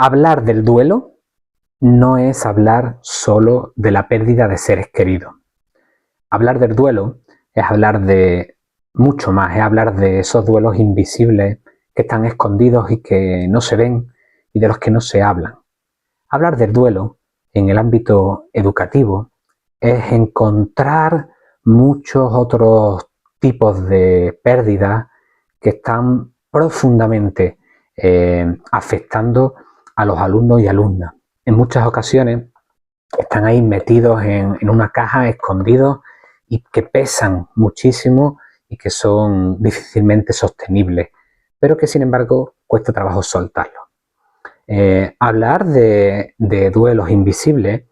Hablar del duelo no es hablar solo de la pérdida de seres queridos. Hablar del duelo es hablar de mucho más, es hablar de esos duelos invisibles que están escondidos y que no se ven y de los que no se hablan. Hablar del duelo en el ámbito educativo es encontrar muchos otros tipos de pérdidas que están profundamente afectando a los alumnos y alumnas. En muchas ocasiones están ahí metidos en una caja, escondidos, y que pesan muchísimo y que son difícilmente sostenibles, pero que sin embargo cuesta trabajo soltarlos. Hablar de duelos invisibles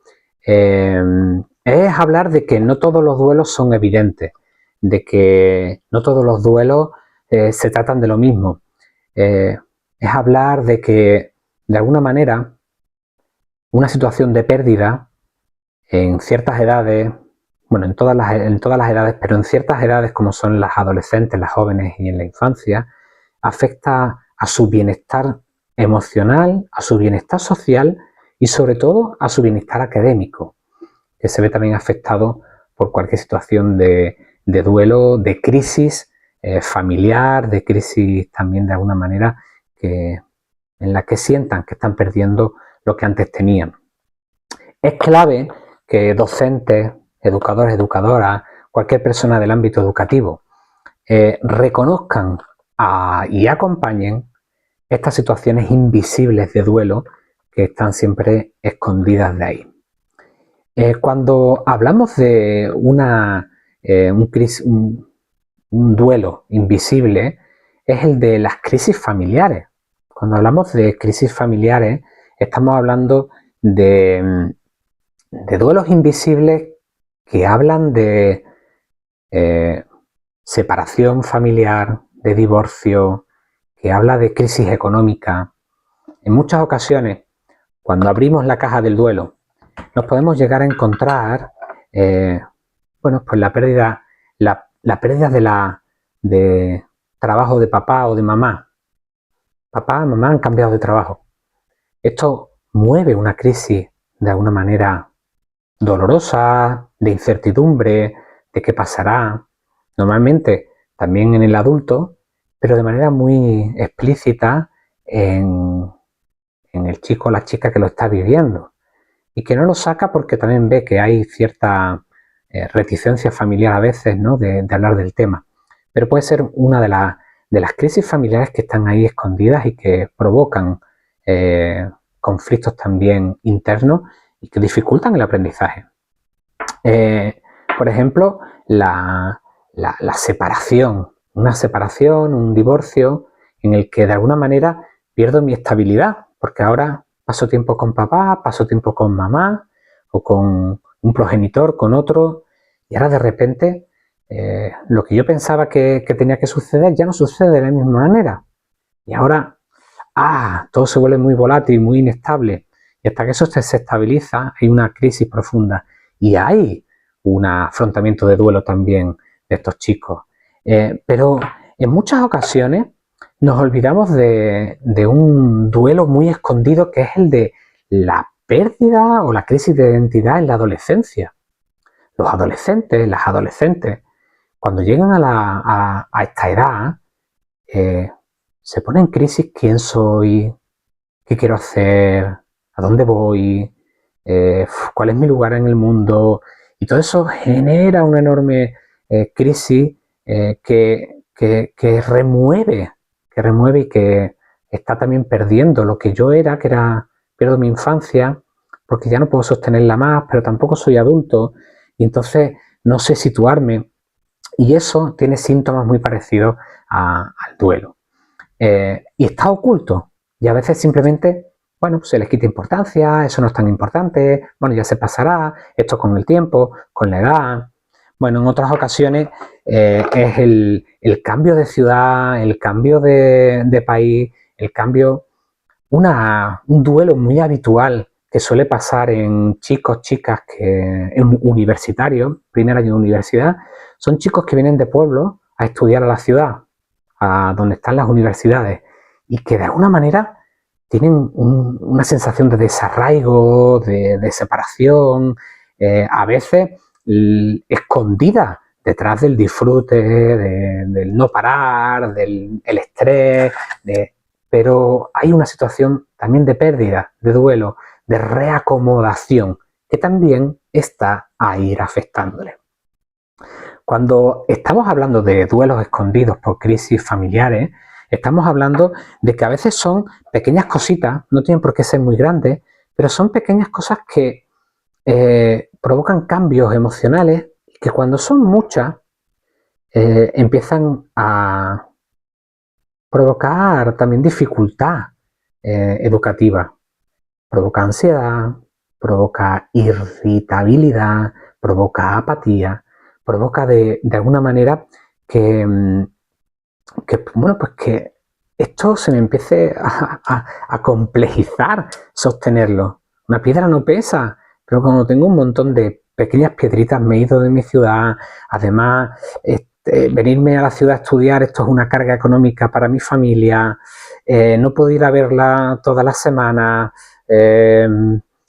es hablar de que no todos los duelos son evidentes, de que no todos los duelos se tratan de lo mismo. Es hablar de que, de alguna manera, una situación de pérdida en ciertas edades, bueno, en todas las edades, pero en ciertas edades como son las adolescentes, las jóvenes y en la infancia, afecta a su bienestar emocional, a su bienestar social y sobre todo a su bienestar académico, que se ve también afectado por cualquier situación de duelo, de crisis familiar, de crisis también de alguna manera en la que sientan que están perdiendo lo que antes tenían. Es clave que docentes, educadores, educadoras, cualquier persona del ámbito educativo reconozcan y acompañen estas situaciones invisibles de duelo que están siempre escondidas de ahí. Cuando hablamos de un duelo invisible, es el de las crisis familiares. Cuando hablamos de crisis familiares, estamos hablando de duelos invisibles que hablan de separación familiar, de divorcio, que habla de crisis económica. En muchas ocasiones, cuando abrimos la caja del duelo, nos podemos llegar a encontrar pues la pérdida de trabajo de papá o de mamá. Papá, mamá han cambiado de trabajo. Esto mueve una crisis de alguna manera dolorosa, de incertidumbre, de qué pasará. Normalmente también en el adulto, pero de manera muy explícita en el chico o la chica que lo está viviendo. Y que no lo saca porque también ve que hay cierta reticencia familiar a veces, ¿no?, de hablar del tema. Pero puede ser una de las crisis familiares que están ahí escondidas y que provocan conflictos también internos y que dificultan el aprendizaje. Por ejemplo, la separación, una separación, un divorcio en el que de alguna manera pierdo mi estabilidad, porque ahora paso tiempo con papá, paso tiempo con mamá o con un progenitor, con otro, y ahora de repente lo que yo pensaba que tenía que suceder ya no sucede de la misma manera. Y ahora todo se vuelve muy volátil, muy inestable, y hasta que eso se estabiliza hay una crisis profunda y hay un afrontamiento de duelo también de estos chicos. Pero en muchas ocasiones nos olvidamos de un duelo muy escondido que es el de la pérdida o la crisis de identidad en la adolescencia. Los adolescentes, las adolescentes, cuando llegan a esta edad, se pone en crisis quién soy, qué quiero hacer, a dónde voy, cuál es mi lugar en el mundo, y todo eso genera una enorme crisis que remueve y que está también perdiendo lo que yo era, pierdo mi infancia, porque ya no puedo sostenerla más, pero tampoco soy adulto, y entonces no sé situarme, y eso tiene síntomas muy parecidos al duelo. Y está oculto, y a veces simplemente, bueno, se les quita importancia, eso no es tan importante, bueno, ya se pasará, esto con el tiempo, con la edad. Bueno, en otras ocasiones es el cambio de ciudad, el cambio de país, el cambio, un duelo muy habitual que suele pasar en chicos, chicas, en universitarios, primer año de universidad, son chicos que vienen de pueblos a estudiar a la ciudad, a donde están las universidades, y que de alguna manera tienen una sensación de desarraigo, de separación, a veces escondida detrás del disfrute, del no parar, del el estrés, pero hay una situación también de pérdida, de duelo, de reacomodación, que también está a ir afectándole. Cuando estamos hablando de duelos escondidos por crisis familiares, estamos hablando de que a veces son pequeñas cositas, no tienen por qué ser muy grandes, pero son pequeñas cosas que provocan cambios emocionales y que cuando son muchas empiezan a provocar también dificultad educativa. Provoca ansiedad, provoca irritabilidad, provoca apatía, provoca de alguna manera que, bueno, pues que esto se me empiece a complejizar sostenerlo. Una piedra no pesa, pero cuando tengo un montón de pequeñas piedritas, me he ido de mi ciudad, además venirme a la ciudad a estudiar, esto es una carga económica para mi familia, no puedo ir a verla todas las semanas,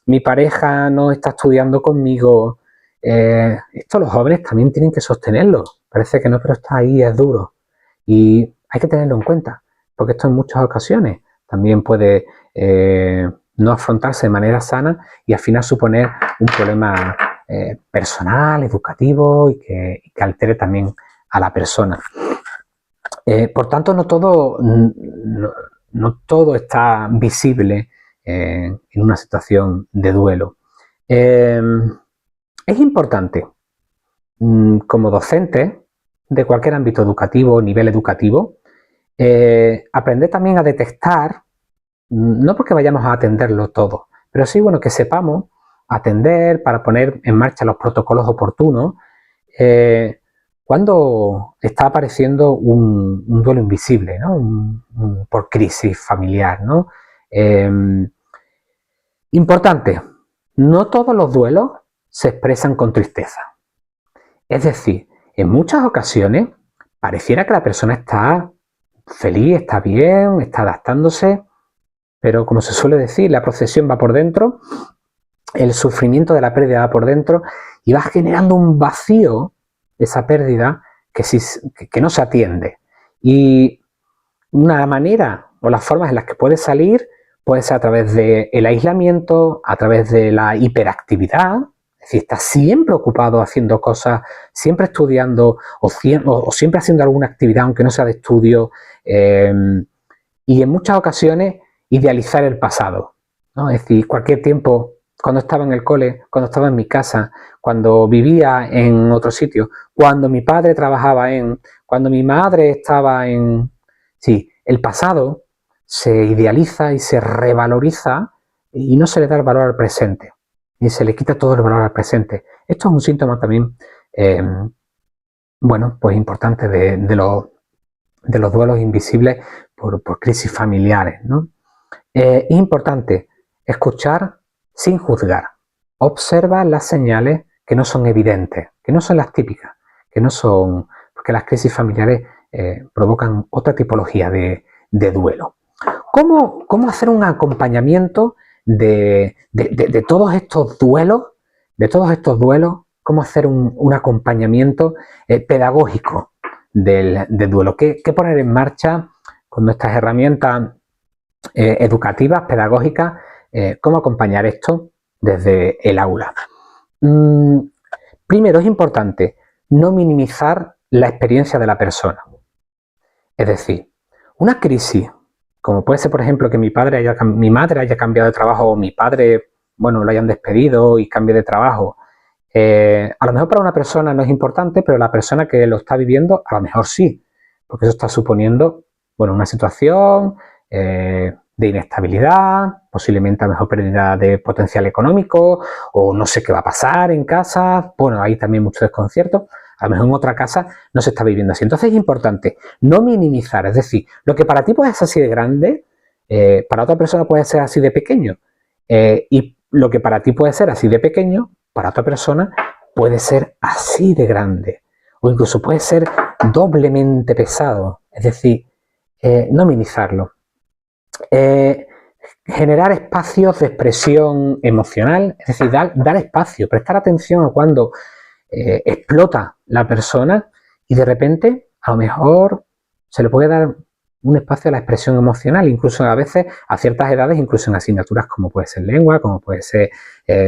mi pareja no está estudiando conmigo, esto los jóvenes también tienen que sostenerlo, parece que no, pero está ahí, es duro. Y hay que tenerlo en cuenta, porque esto en muchas ocasiones también puede no afrontarse de manera sana y al final suponer un problema personal, educativo y que altere también a la persona. Por tanto, no todo está visible en una situación de duelo. Es importante, como docente de cualquier ámbito educativo, nivel educativo, aprender también a detectar, no porque vayamos a atenderlo todo, pero sí, bueno, que sepamos atender para poner en marcha los protocolos oportunos cuando está apareciendo un duelo invisible, ¿no? Por crisis familiar, ¿no? Importante, no todos los duelos se expresan con tristeza. Es decir, en muchas ocasiones pareciera que la persona está feliz, está bien, está adaptándose, pero como se suele decir, la procesión va por dentro, el sufrimiento de la pérdida va por dentro y va generando un vacío, esa pérdida, que no se atiende. Y una manera o las formas en las que puede salir puede ser a través del aislamiento, a través de la hiperactividad, es decir, está siempre ocupado haciendo cosas, siempre estudiando o siempre haciendo alguna actividad, aunque no sea de estudio, y en muchas ocasiones idealizar el pasado, ¿no? Es decir, cualquier tiempo, cuando estaba en el cole, cuando estaba en mi casa, cuando vivía en otro sitio, cuando mi padre trabajaba cuando mi madre estaba en... Sí, el pasado se idealiza y se revaloriza y no se le da el valor al presente. Y se le quita todo el valor al presente. Esto es un síntoma también, bueno, pues importante de los duelos invisibles por crisis familiares, ¿no? Es importante escuchar sin juzgar. Observa las señales que no son evidentes, que no son las típicas, que no son... porque las crisis familiares provocan otra tipología de duelo. ¿Cómo hacer un acompañamiento de todos estos duelos? De todos estos duelos, ¿cómo hacer un acompañamiento pedagógico del duelo? ¿Qué poner en marcha con nuestras herramientas educativas, pedagógicas? ¿Cómo acompañar esto desde el aula? Primero, es importante no minimizar la experiencia de la persona. Es decir, una crisis, como puede ser, por ejemplo, que mi madre haya cambiado de trabajo o mi padre, bueno, lo hayan despedido y cambie de trabajo. A lo mejor para una persona no es importante, pero la persona que lo está viviendo a lo mejor sí, porque eso está suponiendo, bueno, una situación de inestabilidad, posiblemente a lo mejor pérdida de potencial económico o no sé qué va a pasar en casa, bueno, hay también mucho desconcierto. A lo mejor en otra casa no se está viviendo así. Entonces es importante no minimizar, es decir, lo que para ti puede ser así de grande, para otra persona puede ser así de pequeño. Y lo que para ti puede ser así de pequeño, para otra persona puede ser así de grande. O incluso puede ser doblemente pesado. Es decir, no minimizarlo. Generar espacios de expresión emocional, es decir, dar espacio, prestar atención a cuando explota la persona y de repente a lo mejor se le puede dar un espacio a la expresión emocional, incluso a veces a ciertas edades, incluso en asignaturas como puede ser lengua, como puede ser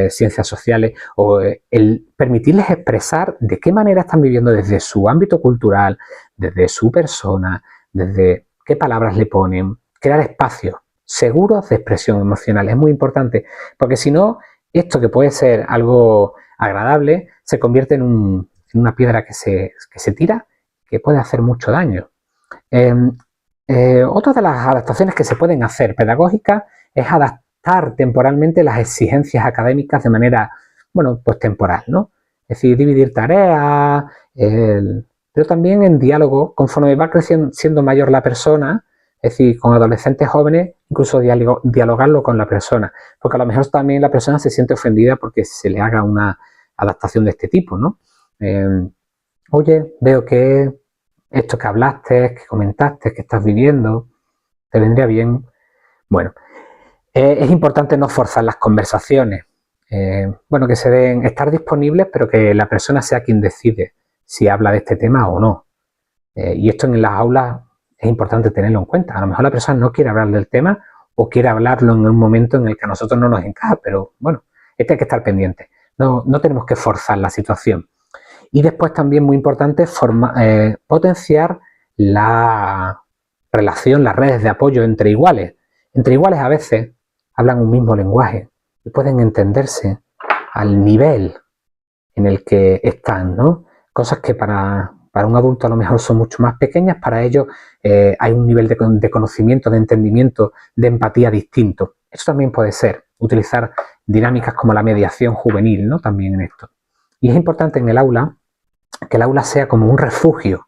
ciencias sociales, o el permitirles expresar de qué manera están viviendo desde su ámbito cultural, desde su persona, desde qué palabras le ponen, crear espacios seguros de expresión emocional. Es muy importante, porque si no, esto que puede ser algo agradable se convierte en una piedra que se tira, que puede hacer mucho daño. Otra de las adaptaciones que se pueden hacer pedagógicas es adaptar temporalmente las exigencias académicas de manera, bueno, pues temporal, ¿no? Es decir, dividir tareas, pero también en diálogo, conforme va creciendo, siendo mayor la persona, es decir, con adolescentes jóvenes, incluso dialogarlo con la persona, porque a lo mejor también la persona se siente ofendida porque se le haga una adaptación de este tipo, ¿no? Oye, veo que esto que hablaste, que comentaste, que estás viviendo, te vendría bien. Bueno, es importante no forzar las conversaciones. Bueno, que se den, estar disponibles, pero que la persona sea quien decide si habla de este tema o no. Y esto en las aulas es importante tenerlo en cuenta. A lo mejor la persona no quiere hablar del tema o quiere hablarlo en un momento en el que a nosotros no nos encaja, pero bueno, este hay que estar pendiente. No tenemos que forzar la situación. Y después también muy importante potenciar la relación, las redes de apoyo entre iguales. Entre iguales a veces hablan un mismo lenguaje y pueden entenderse al nivel en el que están, ¿no? Cosas que para un adulto a lo mejor son mucho más pequeñas, para ellos hay un nivel de conocimiento, de entendimiento, de empatía distinto. Eso también puede ser, utilizar dinámicas como la mediación juvenil, ¿no? También en esto. Y es importante en el aula que el aula sea como un refugio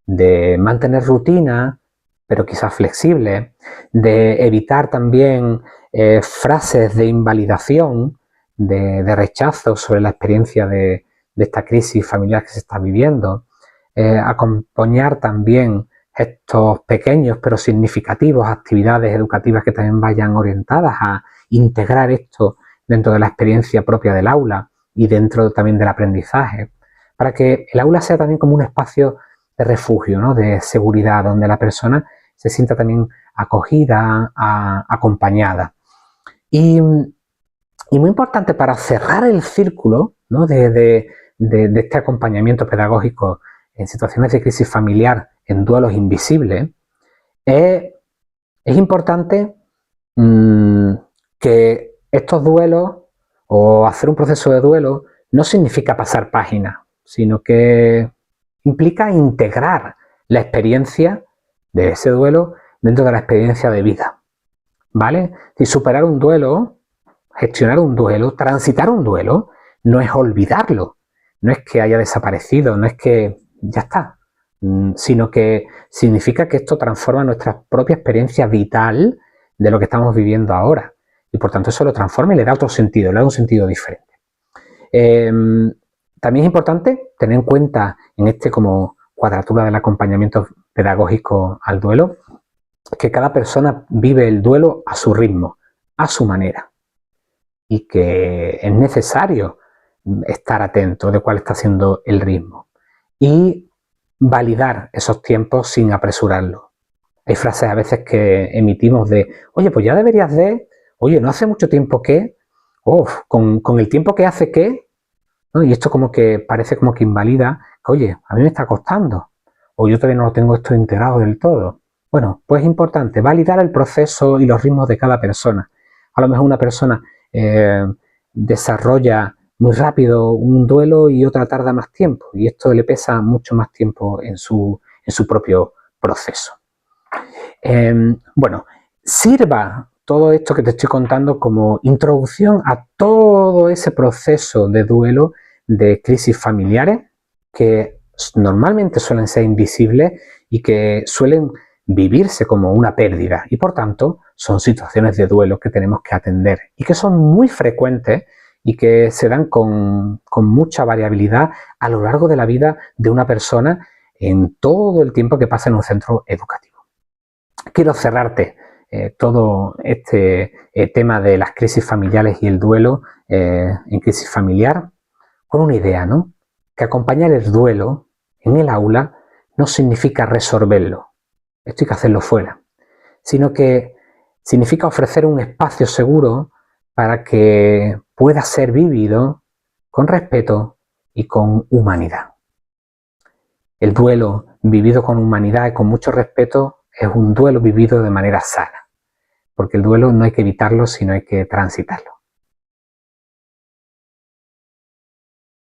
de mantener rutina, pero quizás flexible, de evitar también frases de invalidación, de rechazo sobre la experiencia de esta crisis familiar que se está viviendo, acompañar también estos pequeños pero significativos actividades educativas que también vayan orientadas a integrar esto dentro de la experiencia propia del aula y dentro también del aprendizaje, para que el aula sea también como un espacio de refugio, ¿no? De seguridad, donde la persona se sienta también acogida, acompañada. Y muy importante para cerrar el círculo, ¿no? de este acompañamiento pedagógico en situaciones de crisis familiar, en duelos invisibles, es importante que estos duelos o hacer un proceso de duelo no significa pasar página, sino que implica integrar la experiencia de ese duelo dentro de la experiencia de vida, ¿vale? Y superar un duelo, gestionar un duelo, transitar un duelo, no es olvidarlo, no es que haya desaparecido, no es que ya está, sino que significa que esto transforma nuestra propia experiencia vital de lo que estamos viviendo ahora. Y por tanto eso lo transforma y le da otro sentido, le da un sentido diferente. También es importante tener en cuenta en este como cuadratura del acompañamiento pedagógico al duelo, que cada persona vive el duelo a su ritmo, a su manera, y que es necesario estar atento de cuál está siendo el ritmo y validar esos tiempos sin apresurarlo. Hay frases a veces que emitimos de, oye, pues ya deberías de, oye, no hace mucho tiempo que, con el tiempo que hace que, ¿no? Y esto como que parece como que invalida, que, oye, a mí me está costando, o yo todavía no lo tengo esto integrado del todo. Bueno, pues es importante validar el proceso y los ritmos de cada persona. A lo mejor una persona desarrolla muy rápido un duelo y otra tarda más tiempo, y esto le pesa mucho más tiempo en su propio proceso. Bueno, sirva todo esto que te estoy contando como introducción a todo ese proceso de duelo, de crisis familiares, que normalmente suelen ser invisibles y que suelen vivirse como una pérdida y por tanto son situaciones de duelo que tenemos que atender y que son muy frecuentes y que se dan con mucha variabilidad a lo largo de la vida de una persona en todo el tiempo que pasa en un centro educativo. Quiero cerrarte todo este tema de las crisis familiares y el duelo en crisis familiar con una idea, ¿no? Que acompañar el duelo en el aula no significa resolverlo, esto hay que hacerlo fuera, sino que significa ofrecer un espacio seguro para que pueda ser vivido con respeto y con humanidad. El duelo vivido con humanidad y con mucho respeto es un duelo vivido de manera sana, porque el duelo no hay que evitarlo, sino hay que transitarlo.